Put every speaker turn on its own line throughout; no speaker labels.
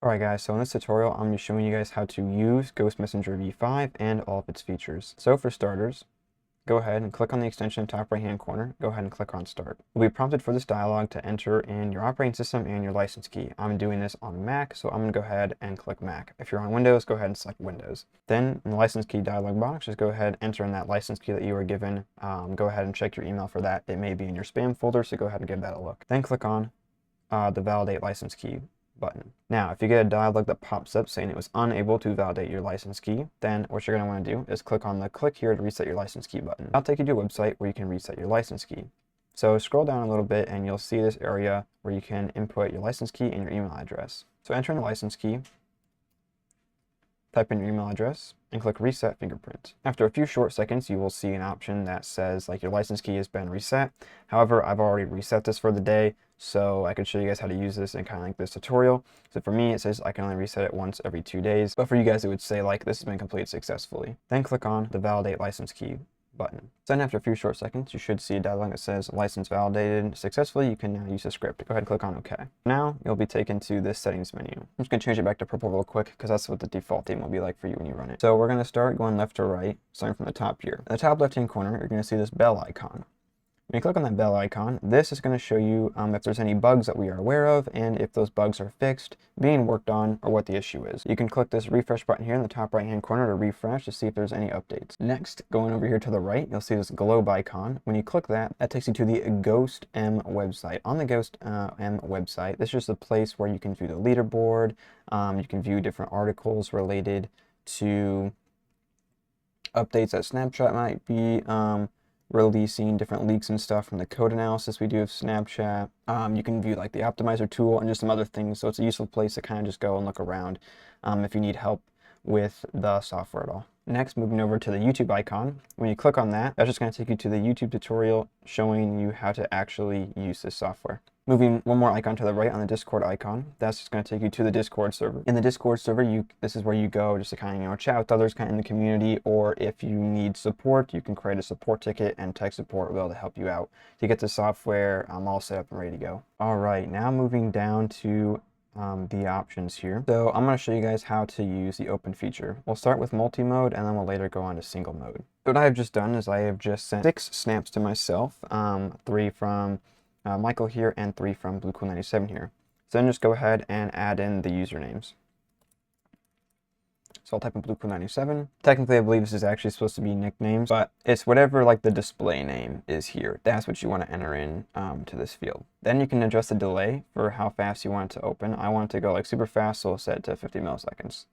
Alright guys, so in this tutorial I'm going to be showing you guys how to use Ghost Messenger v5 and all of its features. So for starters, go ahead and click on the extension in the top right hand corner, go ahead and click on start. You'll be prompted for this dialog to enter in your operating system and your license key. I'm doing this on Mac, so I'm going to go ahead and click Mac. If you're on Windows, go ahead and select Windows. Then in the license key dialog box, just go ahead and enter in that license key that you were given. Go ahead and check your email for that. It may be in your spam folder, so go ahead and give that a look. Then click on the validate license key button. Now, if you get a dialog that pops up saying it was unable to validate your license key, then what you're going to want to do is click on the click here to reset your license key button. I'll take you to a website where you can reset your license key. So scroll down a little bit and you'll see this area where you can input your license key and your email address. So enter in the license key, type in your email address, and click Reset Fingerprint. After a few short seconds, you will see an option that says like your license key has been reset. However, I've already reset this for the day, so I could show you guys how to use this in kind of like this tutorial. So for me, it says I can only reset it once every 2 days, but for you guys, it would say like this has been completed successfully. Then click on the Validate License Key button. Then after a few short seconds, you should see a dialog that says license validated successfully. You can now use the script. Go ahead and click on OK. Now you'll be taken to this settings menu. I'm just going to change it back to purple real quick because that's what the default theme will be like for you when you run it. So we're going to start going left to right, starting from the top here. In the top left hand corner, you're going to see this bell icon. When you click on that bell icon, this is going to show you if there's any bugs that we are aware of and if those bugs are fixed, being worked on, or what the issue is. You can click this refresh button here in the top right hand corner to refresh to see if there's any updates. Next, going over here to the right, you'll see this globe icon. When you click that, that takes you to the Ghost M website. On the Ghost M website, this is just a place where you can view the leaderboard, you can view different articles related to updates that Snapchat might be releasing, different leaks and stuff from the code analysis we do of Snapchat. You can view like the optimizer tool and just some other things, so it's a useful place to kind of just go and look around if you need help with the software at all. Next, moving over to the YouTube icon. When you click on that, that's just going to take you to the YouTube tutorial showing you how to actually use this software. Moving one more icon to the right on the Discord icon, that's just going to take you to the Discord server. In the Discord server, this is where you go just to kind of chat with others kind of in the community, or if you need support, you can create a support ticket and tech support will be able to help you out to get the software all set up and ready to go. All right, now moving down to the options here. So I'm going to show you guys how to use the open feature. We'll start with multi-mode and then we'll later go on to single mode. So what I have just done is I have just sent 6 snaps to myself, 3 from Michael here and 3 from BlueCool97 here. So then just go ahead and add in the usernames. So I'll type in BlueCool97. Technically, I believe this is actually supposed to be nicknames, but it's whatever like the display name is here. That's what you want to enter in to this field. Then you can adjust the delay for how fast you want it to open. I want it to go like super fast, so I'll set it to 50 milliseconds.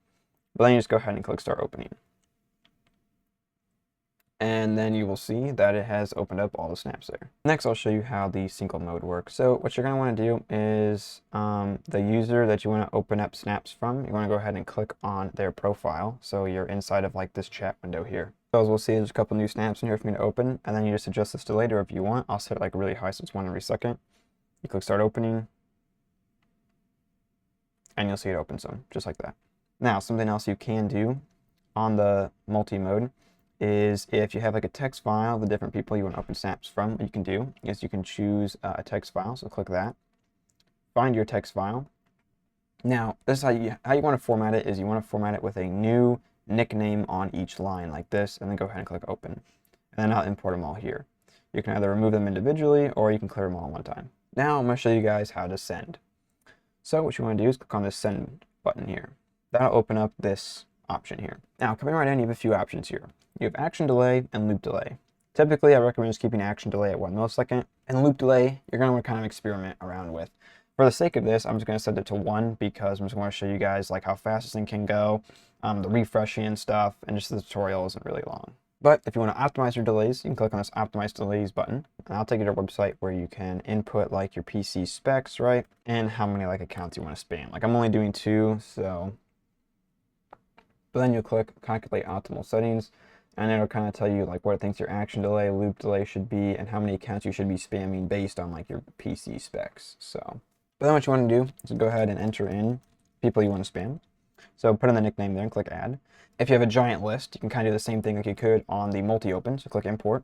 But then you just go ahead and click Start Opening. And then you will see that it has opened up all the snaps there. Next, I'll show you how the single mode works. So what you're going to want to do is the user that you want to open up snaps from, you want to go ahead and click on their profile. So you're inside of like this chat window here. So as we'll see, there's a couple new snaps in here for me to open, and then you just adjust this delay to wherever you want. I'll set it like really high, so it's 1 every second. You click Start Opening, and you'll see it opens them, just like that. Now, something else you can do on the multi-mode is if you have like a text file, the different people you want to open snaps from, what you can do is you can choose a text file. So click that, find your text file. Now, this is how you want to format it is you want to format it with a new nickname on each line like this, and then go ahead and click Open. And then I'll import them all here. You can either remove them individually or you can clear them all at one time. Now I'm going to show you guys how to send. So what you want to do is click on this send button here. That'll open up this option here. Now coming right in, you have a few options here. You have action delay and loop delay. Typically, I recommend just keeping action delay at 1 millisecond, and loop delay, you're going to want to kind of experiment around with. For the sake of this, I'm just going to set it to 1 because I'm just going to show you guys like how fast this thing can go, the refreshing and stuff, and just the tutorial isn't really long. But if you want to optimize your delays, you can click on this Optimize Delays button, and I'll take you to a website where you can input like your PC specs, right, and how many like accounts you want to spam. Like I'm only doing 2, so. But then you'll click Calculate Optimal Settings, and it'll kind of tell you like what it thinks your action delay, loop delay should be, and how many accounts you should be spamming based on like your PC specs. So, but then what you want to do is go ahead and enter in people you want to spam. So put in the nickname there and click Add. If you have a giant list, you can kind of do the same thing like you could on the multi-open. So click Import,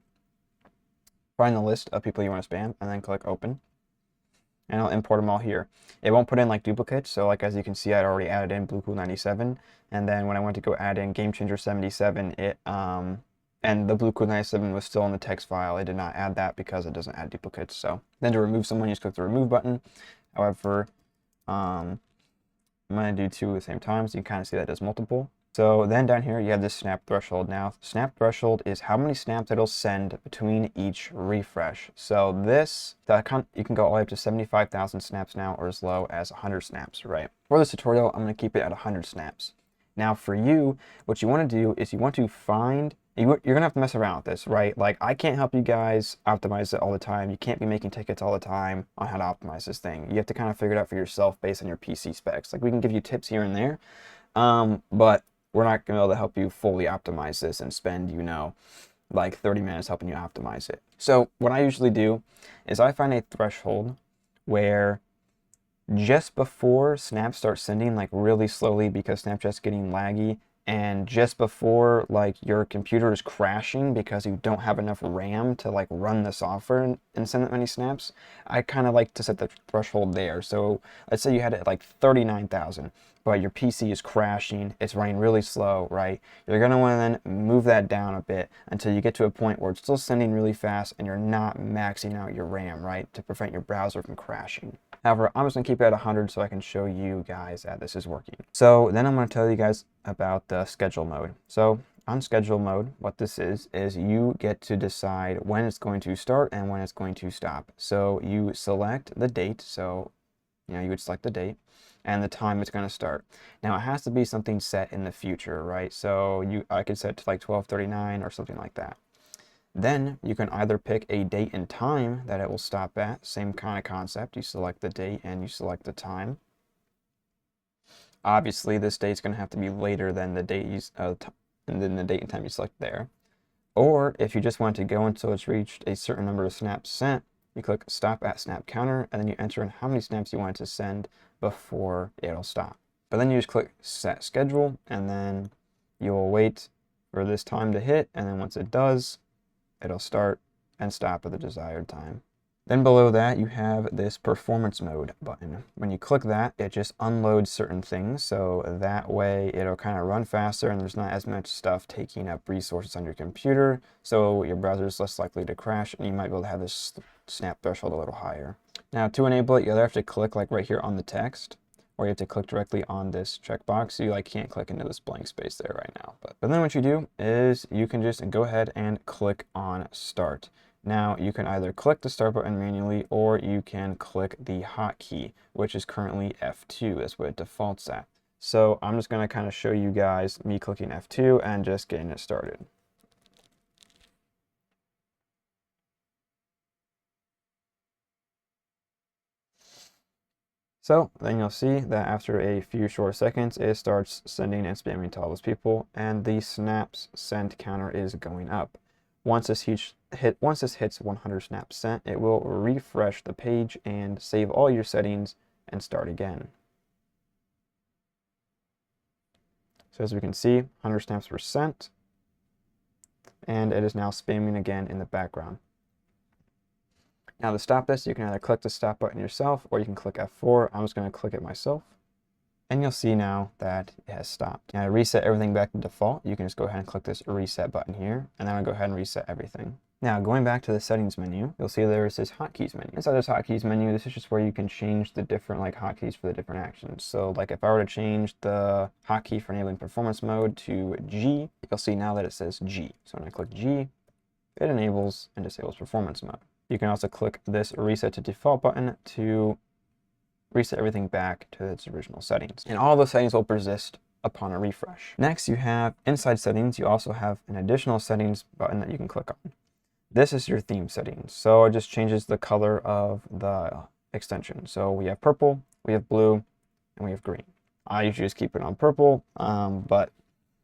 find the list of people you want to spam, and then click Open. and I'll import them all here. It won't put in like duplicates, so like as you can see, I'd already added in BlueCool97, and then when I went to go add in GameChanger77, and the BlueCool97 was still in the text file. It did not add that because it doesn't add duplicates. So then to remove someone, you just click the remove button. However, I'm going to do 2 at the same time, so you can kind of see that does multiple. So then down here, you have this snap threshold. Now, snap threshold is how many snaps it'll send between each refresh. So you can go all the way up to 75,000 snaps now, or as low as 100 snaps, right? For this tutorial, I'm going to keep it at 100 snaps. Now for you, what you want to do is you want to find, you're going to have to mess around with this, right? Like I can't help you guys optimize it all the time. You can't be making tickets all the time on how to optimize this thing. You have to kind of figure it out for yourself based on your PC specs. Like we can give you tips here and there, but we're not going to be able to help you fully optimize this and spend, like 30 minutes helping you optimize it. So what I usually do is I find a threshold where just before Snap starts sending like really slowly because Snapchat's getting laggy, and just before like your computer is crashing because you don't have enough RAM to like run the software and send that many snaps, I kind of like to set the threshold there. So let's say you had it at like 39,000, but your PC is crashing, it's running really slow, right? You're going to want to then move that down a bit until you get to a point where it's still sending really fast and you're not maxing out your RAM, right? To prevent your browser from crashing. However, I'm just going to keep it at 100 so I can show you guys that this is working. So then I'm going to tell you guys about the schedule mode. So on schedule mode, what this is you get to decide when it's going to start and when it's going to stop. So you select the date. So, you would select the date and the time it's going to start. Now it has to be something set in the future, right? So I could set to like 12:39 or something like that. Then you can either pick a date and time that it will stop at, same kind of concept. You select the date and you select the time. Obviously, this date's going to have to be later than the date the date and time you select there. Or if you just want to go until it's reached a certain number of snaps sent, you click stop at snap counter, and then you enter in how many snaps you want to send before it'll stop. But then you just click set schedule, and then you will wait for this time to hit, and then once it does, it'll start and stop at the desired time. Then below that, you have this performance mode button. When you click that, it just unloads certain things. So that way it'll kind of run faster and there's not as much stuff taking up resources on your computer. So your browser is less likely to crash and you might be able to have this snap threshold a little higher. Now to enable it, you either have to click like right here on the text, or you have to click directly on this checkbox. So you can't click into this blank space there right now. But then what you do is you can just go ahead and click on start. Now you can either click the start button manually or you can click the hotkey, which is currently F2. That's what it defaults at. So I'm just going to kind of show you guys me clicking F2 and just getting it started. So then you'll see that after a few short seconds, it starts sending and spamming to all those people, and the snaps sent counter is going up. Once this hits 100 snaps sent, it will refresh the page and save all your settings and start again. So as we can see, 100 snaps were sent, and it is now spamming again in the background. Now to stop this, you can either click the stop button yourself or you can click F4. I'm just going to click it myself. And you'll see now that it has stopped. Now to reset everything back to default, you can just go ahead and click this reset button here, and then I'll go ahead and reset everything. Now going back to the settings menu, you'll see there is this hotkeys menu. Inside this hotkeys menu, this is just where you can change the different hotkeys for the different actions. So if I were to change the hotkey for enabling performance mode to G, you'll see now that it says G. So when I click G, it enables and disables performance mode. You can also click this reset to default button to reset everything back to its original settings. And all those settings will persist upon a refresh. Next, you have inside settings. You also have an additional settings button that you can click on. This is your theme settings. So it just changes the color of the extension. So we have purple, we have blue, and we have green. I usually just keep it on purple, but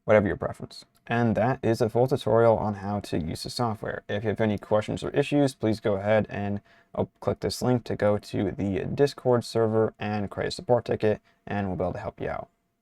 whatever your preference. And that is a full tutorial on how to use the software. If you have any questions or issues, please go ahead and click this link to go to the Discord server and create a support ticket, and we'll be able to help you out.